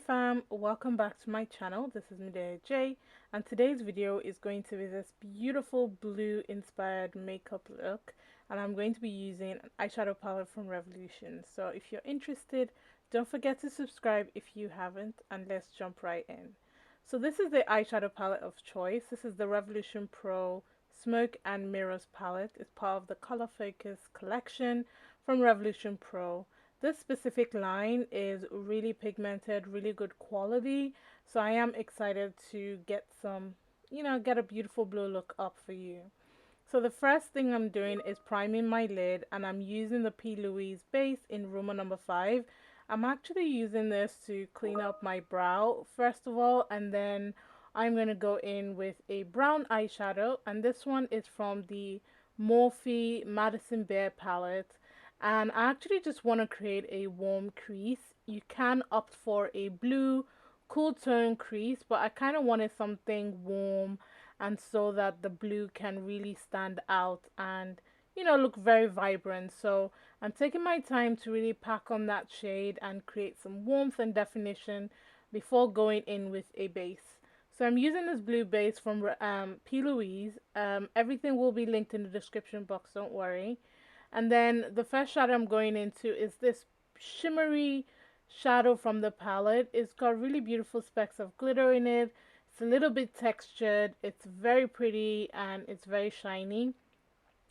fam, welcome back to my channel. This is Midday J, and today's video is going to be this beautiful blue inspired makeup look, and I'm going to be using an eyeshadow palette from Revolution. So if you're interested, don't forget to subscribe if you haven't, and let's jump right in. So this is the eyeshadow palette of choice. This is the Revolution Pro Smoke and Mirrors palette. It's part of the Color Focus collection from Revolution Pro. This specific line is really pigmented, really good quality, so I am excited to get some, get a beautiful blue look up for you. So the first thing I'm doing is priming my lid, and I'm using the Plouise base in Rumour number 5. I'm actually using this to clean up my brow first of all, and then I'm going to go in with a brown eyeshadow, and this one is from the Morphe Madison Bear palette. And I actually just want to create a warm crease. You can opt for a blue cool tone crease, but I kind of wanted something warm and so that the blue can really stand out and look very vibrant. So I'm taking my time to really pack on that shade and create some warmth and definition before going in with a base. So I'm using this blue base from P. Louise. Everything will be linked in the description box, don't worry. And then the first shadow I'm going into is this shimmery shadow from the palette. It's got really beautiful specks of glitter in it. It's a little bit textured. It's very pretty and it's very shiny.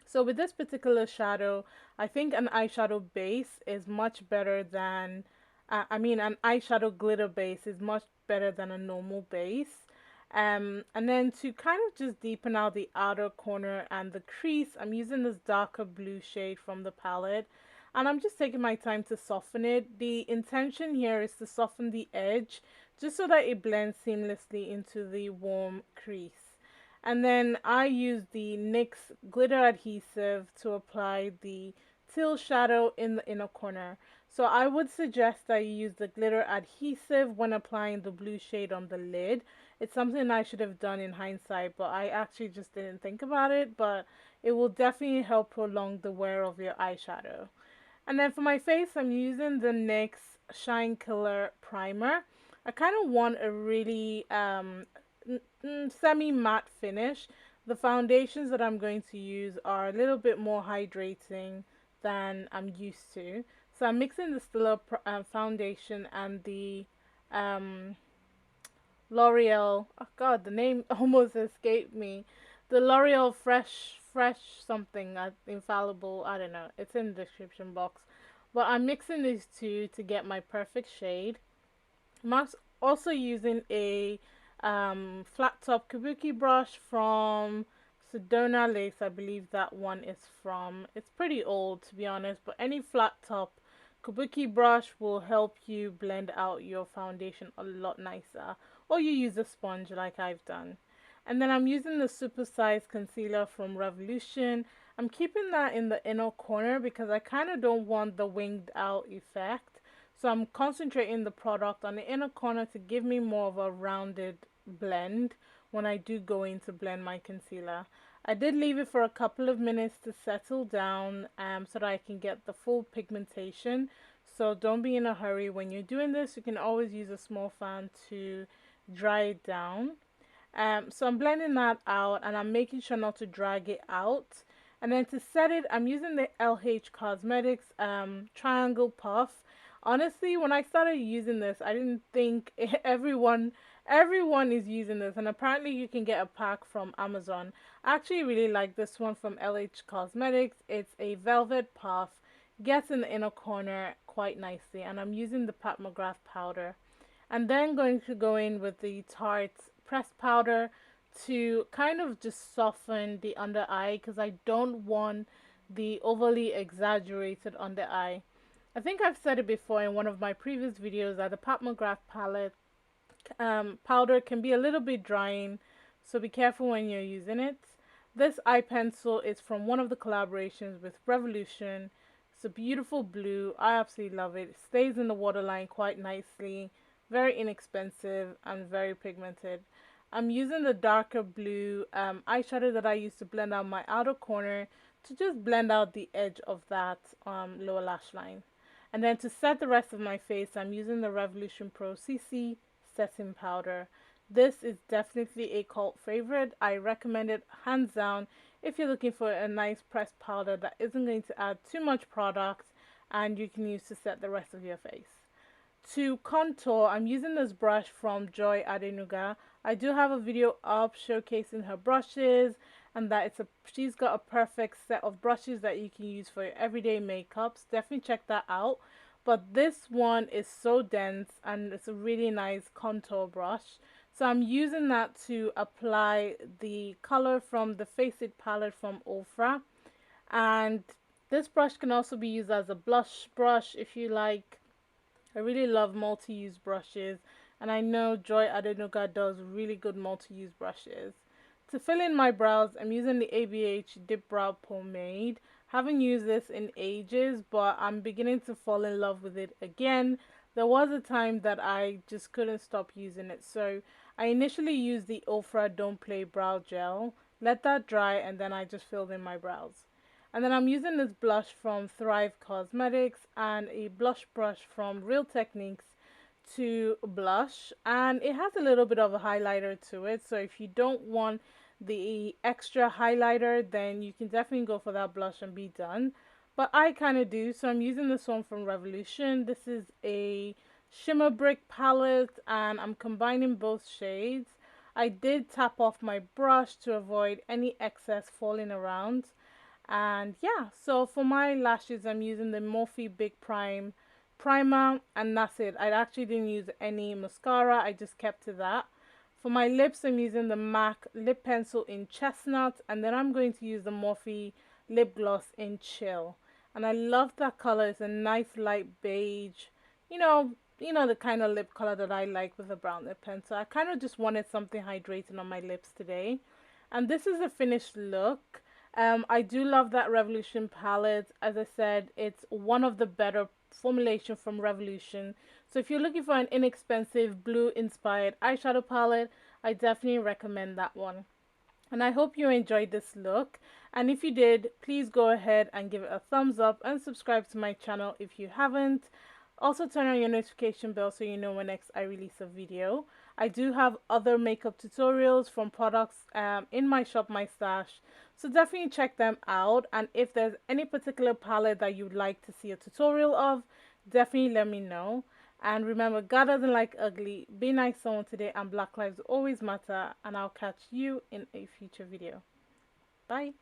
So with this particular shadow, I think an eyeshadow base is much better than, an eyeshadow glitter base is much better than a normal base. And then to kind of just deepen out the outer corner and the crease, I'm using this darker blue shade from the palette, and I'm just taking my time to soften it. The intention here is to soften the edge just so that it blends seamlessly into the warm crease. And then I use the NYX glitter adhesive to apply the teal shadow in the inner corner. So I would suggest that you use the glitter adhesive when applying the blue shade on the lid. It's something I should have done in hindsight, but I actually just didn't think about it. But it will definitely help prolong the wear of your eyeshadow. And then for my face, I'm using the NYX Shine Killer Primer. I kind of want a really semi-matte finish. The foundations that I'm going to use are a little bit more hydrating than I'm used to. So I'm mixing the Stila foundation and the L'Oreal, oh god, the name almost escaped me. The L'Oreal Fresh something, Infallible, I don't know. It's in the description box. But I'm mixing these two to get my perfect shade. I'm also using a flat top kabuki brush from Sedona Lace. I believe that one is from. It's pretty old to be honest, but any flat top kabuki brush will help you blend out your foundation a lot nicer. Or you use a sponge like I've done. And then I'm using the super size concealer from Revolution. I'm keeping that in the inner corner because I kind of don't want the winged out effect. So I'm concentrating the product on the inner corner to give me more of a rounded blend when I do go in to blend my concealer. I did leave it for a couple of minutes to settle down so that I can get the full pigmentation. So don't be in a hurry when you're doing this. You can always use a small fan to dry it down. So I'm blending that out and I'm making sure not to drag it out. And then to set it, I'm using the LH Cosmetics Triangle Puff. Honestly, when I started using this, I didn't think everyone is using this, and apparently you can get a pack from Amazon. I actually really like this one from LH Cosmetics. It's a velvet puff, gets in the inner corner quite nicely, and I'm using the Pat McGrath powder. And then going to go in with the Tarte pressed powder to kind of just soften the under eye because I don't want the overly exaggerated under eye. I think I've said it before in one of my previous videos that the Pat McGrath palette powder can be a little bit drying, so be careful when you're using it. This eye pencil is from one of the collaborations with Revolution. It's a beautiful blue. I absolutely love it. It stays in the waterline quite nicely. Very inexpensive and very pigmented. I'm using the darker blue eyeshadow that I used to blend out my outer corner to just blend out the edge of that lower lash line. And then to set the rest of my face, I'm using the Revolution Pro CC setting powder. This is definitely a cult favorite. I recommend it hands down if you're looking for a nice pressed powder that isn't going to add too much product and you can use to set the rest of your face. To contour, I'm using this brush from Joy Adenuga. I do have a video up showcasing her brushes and that she's got a perfect set of brushes that you can use for your everyday makeups. Definitely check that out. But this one is so dense and it's a really nice contour brush. So I'm using that to apply the color from the Face It palette from Ofra. And this brush can also be used as a blush brush if you like. I really love multi-use brushes, and I know Joy Adenuga does really good multi-use brushes. To fill in my brows, I'm using the ABH Dip Brow Pomade. Haven't used this in ages, but I'm beginning to fall in love with it again. There was a time that I just couldn't stop using it, so I initially used the Ofra Don't Play Brow Gel, let that dry, and then I just filled in my brows. And then I'm using this blush from Thrive Cosmetics and a blush brush from Real Techniques to blush. And it has a little bit of a highlighter to it. So if you don't want the extra highlighter, then you can definitely go for that blush and be done. But I kind of do. So I'm using this one from Revolution. This is a shimmer brick palette and I'm combining both shades. I did tap off my brush to avoid any excess falling around. And yeah, so for my lashes, I'm using the Morphe Big Prime primer, and that's it. I actually didn't use any mascara, I just kept to that. For my lips, I'm using the MAC lip pencil in Chestnut, and then I'm going to use the Morphe lip gloss in Chill. And I love that color. It's a nice light beige. The kind of lip color that I like with a brown lip pencil. I kind of just wanted something hydrating on my lips today. And this is a finished look. I do love that Revolution palette. As I said, it's one of the better formulation from Revolution. So if you're looking for an inexpensive blue inspired eyeshadow palette, I definitely recommend that one. And I hope you enjoyed this look. And if you did, please go ahead and give it a thumbs up and subscribe to my channel if you haven't. Also turn on your notification bell so you know when next I release a video. I do have other makeup tutorials from products in my shop, my stash. So definitely check them out. And if there's any particular palette that you'd like to see a tutorial of, definitely let me know. And remember, God doesn't like ugly. Be nice to someone today and Black Lives always matter. And I'll catch you in a future video. Bye.